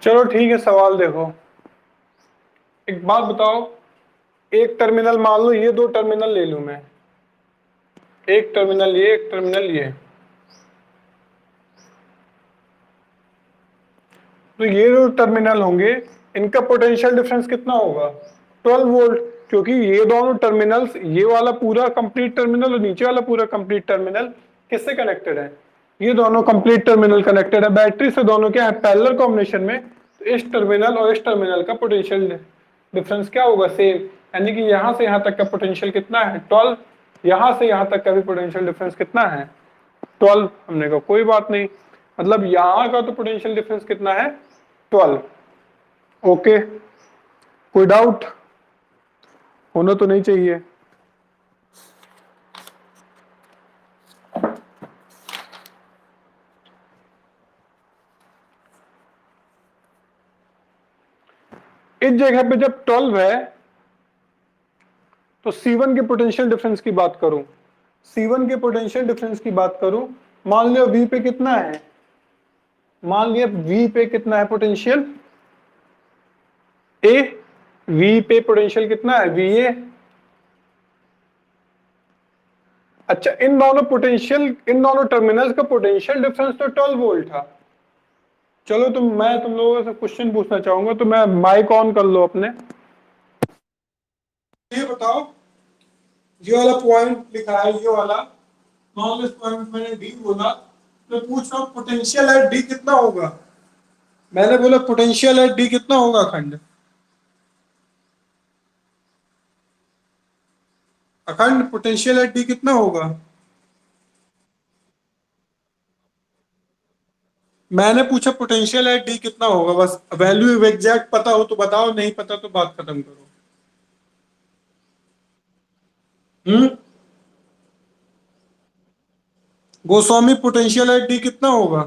चलो ठीक है, सवाल देखो। एक बात बताओ, एक टर्मिनल मान लो, ये दो टर्मिनल ले लूं मैं, एक टर्मिनल ये, एक टर्मिनल ये। तो ये जो टर्मिनल होंगे, इनका पोटेंशियल डिफरेंस कितना होगा? 12 वोल्ट। क्योंकि ये दोनों टर्मिनल्स, ये वाला पूरा कंप्लीट टर्मिनल और नीचे वाला पूरा कंप्लीट टर्मिनल किससे कनेक्टेड है? ये दोनों कंप्लीट टर्मिनल कनेक्टेड है बैटरी से। दोनों क्या है? पैरेलल कॉम्बिनेशन में। तो इस टर्मिनल और इस टर्मिनल का पोटेंशियल डिफरेंस क्या होगा? सेम। यानी कि यहां से यहां तक का पोटेंशियल कितना है? 12। यहां से यहां तक का भी पोटेंशियल डिफरेंस कितना है? 12। हमने कहा कोई बात नहीं, मतलब यहां का तो पोटेंशियल डिफरेंस कितना है? 12। ओके, कोई डाउट होना तो नहीं चाहिए। इस जगह पे जब 12 है तो C1 के पोटेंशियल डिफरेंस की बात करूं, C1 के पोटेंशियल डिफरेंस की बात करूं, मान लियो V पे कितना है? मान लिया V पे कितना है पोटेंशियल? A। V पे पोटेंशियल कितना है? VA। अच्छा, इन दोनों पोटेंशियल, इन दोनों टर्मिनल्स का पोटेंशियल डिफरेंस तो 12 वोल्ट था। चलो मैं तुम लोगों से क्वेश्चन पूछना चाहूंगा, तो मैं माइक ऑन कर लो अपने। ये बताओ, ये वाला पॉइंट लिखा है, ये वाला मान लो, इस पॉइंट मैंने डी बोला, तो पूछ रहा हूं पोटेंशियल एट डी कितना होगा? मैंने बोला पोटेंशियल एट डी कितना होगा अखंड? अखंड पोटेंशियल एट डी कितना होगा? मैंने पूछा पोटेंशियल एट डी कितना होगा, बस वैल्यू एग्जैक्ट पता हो तो बताओ, नहीं पता तो बात खत्म करो। गोस्वामी पोटेंशियल एट डी कितना होगा?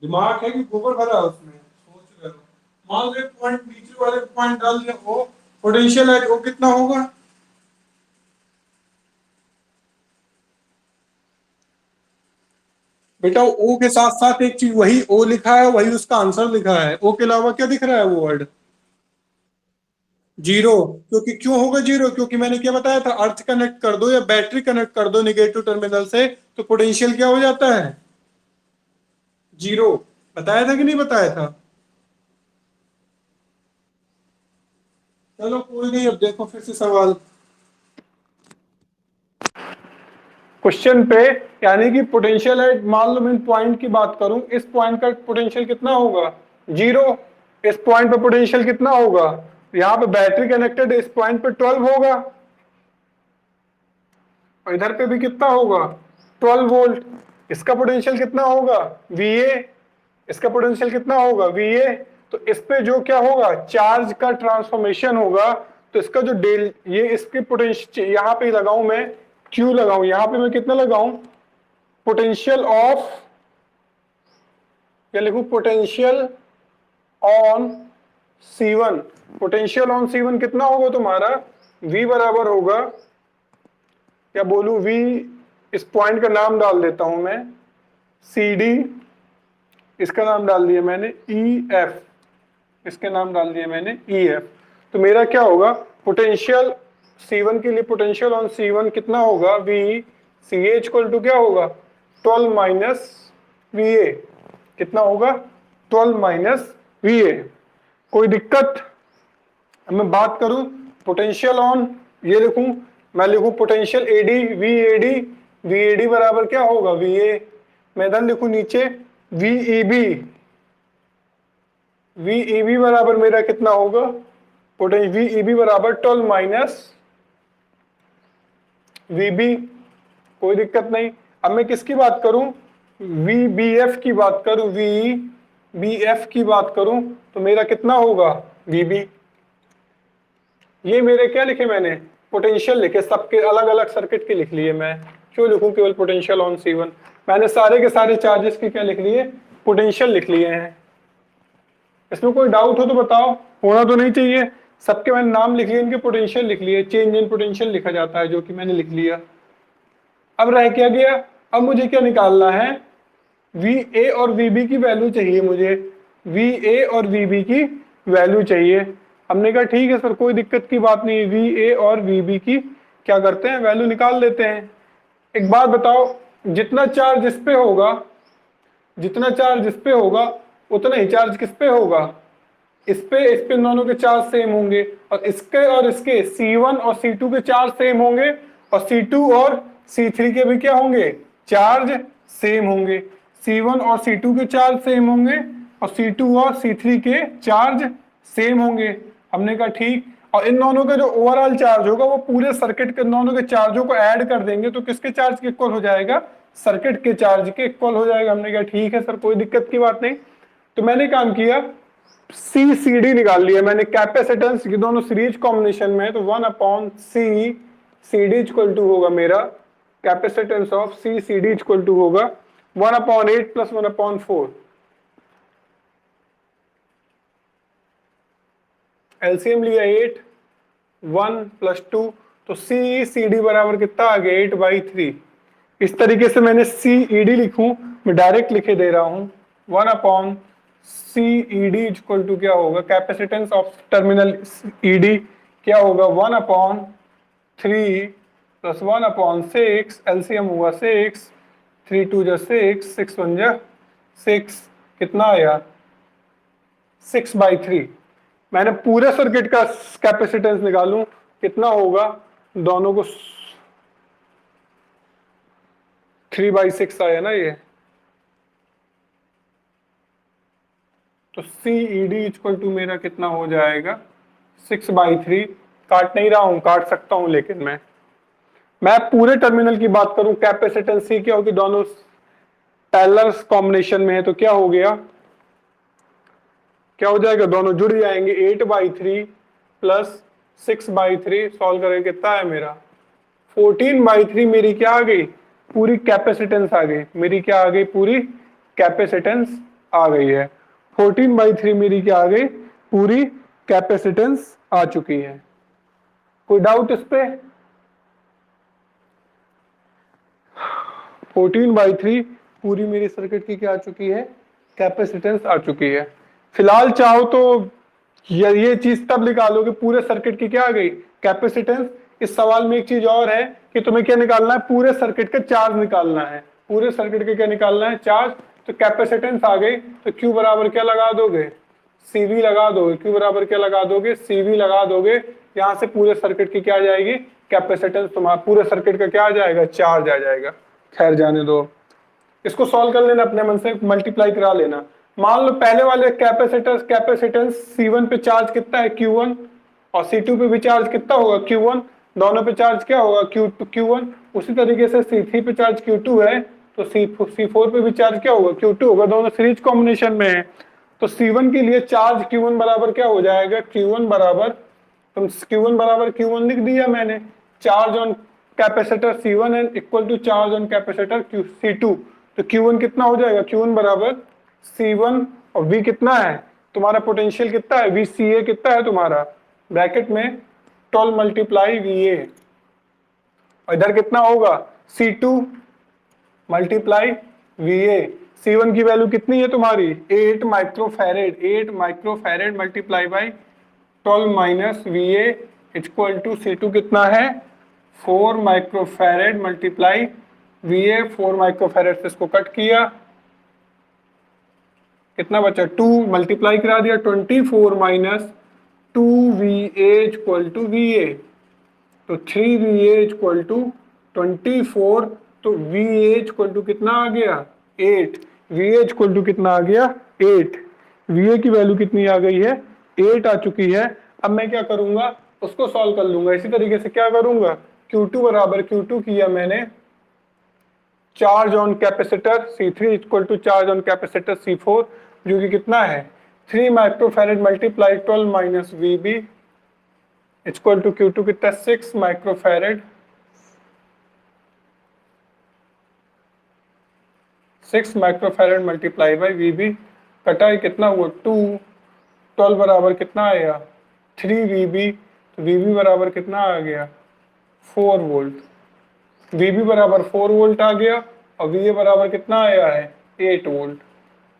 दिमाग है कि गोबर भरा है उसमें? सोच रहे हो। मान लो पॉइंट नीचे वाले पॉइंट डाल दिया, वो पोटेंशियल एट वो कितना होगा? बेटा ओ के साथ साथ एक चीज, वही ओ लिखा है, वही उसका आंसर लिखा है। ओ के अलावा क्या दिख रहा है वो वर्ड? जीरो। क्योंकि क्यों होगा जीरो? क्योंकि मैंने क्या बताया था, अर्थ कनेक्ट कर दो या बैटरी कनेक्ट कर दो निगेटिव टर्मिनल से, तो पोटेंशियल क्या हो जाता है? जीरो। बताया था कि नहीं बताया था? चलो कोई नहीं, अब देखो फिर से सवाल क्वेश्चन पे। यानी कि पोटेंशियल है, मान लो मैं पॉइंट की बात करूं, इस पॉइंट का पोटेंशियल कितना होगा? जीरो। इस पॉइंट पे पोटेंशियल कितना होगा? यहाँ पे बैटरी कनेक्टेड, इस पॉइंट पे 12 होगा, और इधर पे भी कितना होगा? 12 वोल्ट। इसका पोटेंशियल कितना होगा? VA। इसका पोटेंशियल कितना होगा? VA। तो इस पे जो क्या होगा? चार्ज का ट्रांसफॉर्मेशन होगा। तो इसका जो डेल, ये इसके पोटेंशियल, यहाँ पे लगाऊं मैं, Q लगाऊं, यहाँ पे मैं कितना लगाऊं? पोटेंशियल ऑफ, या लिखूं potential on C1। Potential on C1 कितना होगा तुम्हारा? V बराबर होगा, क्या बोलूं, V, इस पॉइंट का नाम डाल देता हूं मैं CD, इसका नाम डाल दिया मैंने EF, इसके नाम डाल दिया मैंने EF। तो मेरा क्या होगा? पोटेंशियल C1 के लिए, पोटेंशियल ऑन C1 कितना होगा? V CA इक्वल टू क्या होगा? 12 माइनस VA। कितना होगा? 12 माइनस VA। कोई दिक्कत? अब मैं बात करूं पोटेंशियल ऑन, ये लिखूं, मैं लिखूं पोटेंशियल AD VAD, VAD बराबर क्या होगा? VA। मैं इधर लिखूं नीचे VEB, VEB बराबर मेरा कितना होगा? पोटेंशियल VEB बराबर 12 माइनस VB। कोई दिक्कत नहीं। अब मैं किसकी बात करूं? VBF की बात करूं, VBF की बात करूं, तो मेरा कितना होगा? VB। ये मेरे क्या लिखे मैंने? पोटेंशियल लिखे, सबके अलग अलग सर्किट के लिख लिए मैं। क्यों लिखूं केवल पोटेंशियल ऑन C1? मैंने सारे के सारे चार्जेस के क्या लिख लिए? पोटेंशियल लिख लिए हैं। इसमें कोई डाउट हो तो बताओ, होना तो नहीं चाहिए। सबके मैंने नाम लिख लिए, इनके पोटेंशियल लिख लिए, चेंज इन पोटेंशियल लिखा जाता है जो कि मैंने लिख लिया। अब रह क्या गया, अब मुझे क्या निकालना है, VA और VB की वैल्यू चाहिए मुझे, VA और VB की वैल्यू चाहिए। हमने कहा ठीक है सर कोई दिक्कत की बात नहीं, VA और VB की क्या करते हैं वैल्यू निकाल लेते हैं। एक बात बताओ, जितना चार्ज इस पे होगा, जितना चार्ज इस पे होगा उतना ही चार्ज किस पे होगा, इस पे दोनों के चार्ज सेम होंगे, और इसके C1 और C2 के चार्ज सेम होंगे, और C2 और C3 के भी क्या होंगे, चार्ज सेम होंगे। C1 और C2 के चार्ज सेम होंगे और C2 और C3 के चार्ज सेम होंगे। हमने कहा ठीक, और इन दोनों का जो ओवरऑल चार्ज होगा वो पूरे सर्किट के दोनों के चार्जों को ऐड कर देंगे तो किसके चार्ज के इक्वल हो जाएगा, सर्किट के चार्ज के इक्वल हो जाएगा। हमने कहा ठीक है सर कोई दिक्कत की बात नहीं। तो मैंने काम किया, CCD निकाल लिया मैंने, कैपेसिटेंस ये दोनों सीरीज कॉम्बिनेशन में है तो 1/C CD इक्वल टू होगा मेरा capacitance of CCD equal to होगा 1/8 प्लस 1/4। एलसीएम लिया 8, 1 प्लस 2, तो CCD बराबर कितना आ गया 8/3। इस तरीके से मैंने CED लिखूं, मैं डायरेक्ट लिखे दे रहा हूं 1/CED इक्वल टू क्या होगा, कैपेसिटेंस ऑफ टर्मिनल ED क्या होगा 1/3 प्लस 1/6, एलसीएम हुआ 6, 3 2 जा 6, 6 1 जा 6, कितना आया 6/3। मैंने पूरे सर्किट का कैपेसिटेंस निकालूं कितना होगा, दोनों को 3/6 आया ना ये, तो CED इक्वल टू मेरा कितना हो जाएगा 6/3। काट नहीं रहा हूं, काट सकता हूं लेकिन मैं पूरे टर्मिनल की बात करूं, कैपेसिटेंस C क्या होगी, दोनों पैरेलल कॉम्बिनेशन में है तो क्या हो गया, क्या हो जाएगा, दोनों जुड़ जाएंगे 8/3 प्लस 6/3, सॉल्व करेंगे कितना है मेरा 14/3। मेरी क्या आ गई, पूरी कैपेसिटेंस आ गई, मेरी क्या आ गई, पूरी कैपेसिटेंस आ गई है। 14/3 मेरी क्या आ गई, पूरी कैपेसिटेंस आ चुकी है। कोई डाउट इस पे, 14/3 पूरी मेरी सर्किट की क्या आ चुकी है, कैपेसिटेंस आ चुकी है। फिलहाल चाहो तो ये चीज तब निकालोगे पूरे सर्किट की क्या आ गई, कैपेसिटेंस। इस सवाल में एक चीज और है कि तुम्हें क्या निकालना है, पूरे सर्किट का चार्ज निकालना है, पूरे सर्किट का क्या निकालना है, चार्ज। तो कैपेसिटेंस आ गई तो Q बराबर क्या लगा दोगे, CV लगा दोगे, Q बराबर क्या लगा दोगे, CV लगा दोगे। यहां से पूरे सर्किट की क्या आ जाएगी, कैपेसिटेंस, तुम्हारा पूरे सर्किट का क्या आ जाएगा, चार्ज आ जाएगा। खैर जाने दो, इसको सॉल्व कर लेना अपने मन से, मल्टीप्लाई करा लेना। मान लो पहले वाले कैपेसिटेंस C1 पे चार्ज कितना है Q1, और C2 पे भी चार्ज कितना होगा Q1, दोनों पे चार्ज क्या होगा Q1। उसी तरीके से C3 पे चार्ज Q2 है तो C4 पे भी चार्ज क्या होगा Q2 होगा, दोनों सीरीज कॉम्बिनेशन में है। तो C1 के लिए चार्ज Q1 बराबर क्या हो जाएगा, Q1 बराबर, तुम Q1 बराबर Q1 लिख दिया मैंने, charge on capacitor C1 and equal to charge on capacitor C2। तो Q1 कितना हो जाएगा, Q1 बराबर C1, और V कितना है तुम्हारा, पोटेंशियल कितना है, VCA कितना है तुम्हारा, ब्रैकेट में 12 मल्टीप्लाई VA, और इधर कितना होगा C2 मल्टीप्लाई VA। C1 की वैल्यू कितनी है तुम्हारी 8 microfarad, 8 microfarad multiply by 12 minus VA equal to C2 कितना है 4 माइक्रोफैरेड मल्टीप्लाई VA। 4 माइक्रोफैरेड से इसको कट किया, कितना बचा 2, मल्टीप्लाई करा दिया 24 minus 2VA equal to VA, तो 3VA इक्वल टू 24, तो VA इक्वल टू कितना आ गया 8, VA इक्वल टू कितना आ गया 8, VA की वैल्यू कितनी आ गई है 8 आ चुकी है। अब मैं क्या करूंगा, उसको सॉल्व कर लूंगा इसी तरीके से, क्या करूंगा Q2 बराबर Q2 किया मैंने, charge on capacitor C3 equal to charge on capacitor C4 जो कि कितना है 3 microfarad multiply 12 minus VB equal to Q2 कितना 6 microfarad, 6 microfarad multiply by VB, कटाई कितना हुआ 2, 12 बराबर कितना आएगा 3 VB, तो VB बराबर कितना आ गया 4 वोल्ट। VB बराबर 4 वोल्ट आ गया और VA बराबर कितना आया है 8 वोल्ट।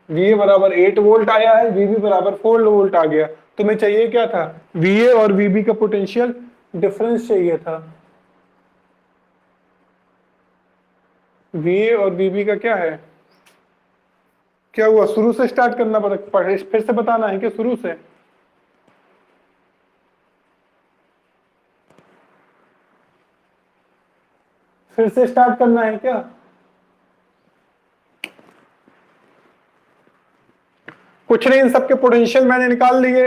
VA बराबर 8 वोल्ट आया है, VB बराबर 4 वोल्ट आ गया। तुम्हें चाहिए क्या था VA और VB का पोटेंशियल डिफरेंस चाहिए था। VA और VB का क्या है, क्या हुआ शुरू से स्टार्ट करना पड़े फिर से बताना है कि शुरू से। फिर से स्टार्ट करना है क्या। कुछ नहीं, इन सबके पोटेंशियल मैंने निकाल लिए,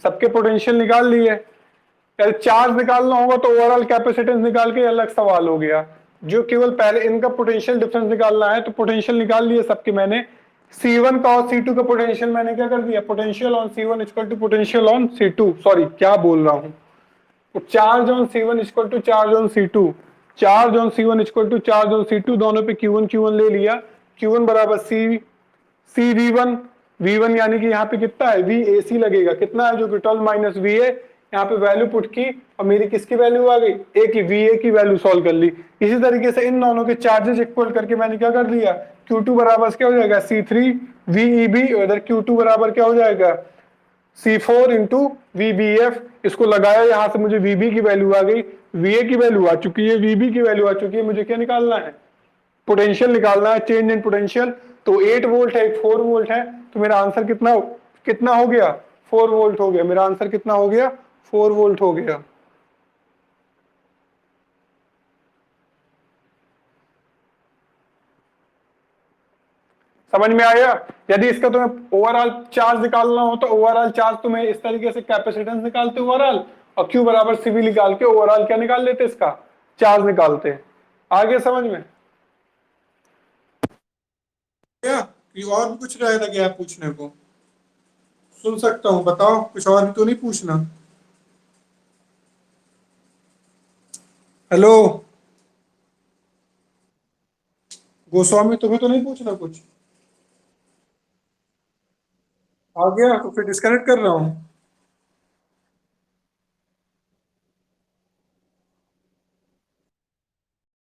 सबके पोटेंशियल निकाल लिए। यार चार्ज निकालना होगा तो ओवरऑल कैपेसिटेंस निकाल के अलग सवाल हो गया। जो केवल पहले इनका पोटेंशियल डिफरेंस निकालना है तो पोटेंशियल निकाल लिए सबके मैंने। C1 का और C2 का पोटेंशियल मैंने क्या कर दिया, potential on C1 equal to potential on C2, sorry क्या बोल रहा हूं, तो charge on C1 equal to charge on C2, charge on C1 equal to charge on C2, दोनों पे Q1 ले लिया। Q1 बराबर सी V1, V1 यानी कि यहाँ पे कितना है VAC लगेगा, कितना है जो कि 12 माइनस VA, यहाँ पे वैल्यू पुट की और मेरी किसकी वैल्यू आ गई A की, VA की वैल्यू सॉल्व कर ली। इसी तरीके से इन दोनों के चार्जेस इक्वल करके मैंने क्या कर दिया, Q2 बराबर क्या हो जाएगा C3 VEB, इधर Q2 बराबर क्या हो जाएगा C4 इंटू VBF। इसको लगाया, यहां से मुझे VB की वैल्यू आ गई, VA की वैल्यू आ चुकी है, VB की वैल्यू आ चुकी है, मुझे क्या निकालना है पोटेंशियल निकालना है, चेंज इन पोटेंशियल। तो 8 वोल्ट है, 4 वोल्ट है, तो मेरा आंसर कितना कितना हो गया 4 वोल्ट हो गया। मेरा आंसर कितना हो गया 4 वोल्ट हो गया। समझ में आया। यदि इसका तुम्हें ओवरऑल चार्ज निकालना हो तो ओवरऑल चार्ज तुम्हें इस तरीके से कैपेसिटेंस निकालते ओवरऑल, और Q बराबर CV निकाल के ओवरऑल क्या निकाल लेते, इसका चार्ज निकालते। आगे समझ में क्या कि और भी कुछ रहेगा क्या पूछने को, सुन सकता हूँ, बताओ कुछ और भी तो नहीं पूछना। हेलो गोस्वामी, तुम्हें तो नहीं पूछना कुछ। आ गया तो फिर डिस्कनेक्ट कर रहा हूँ।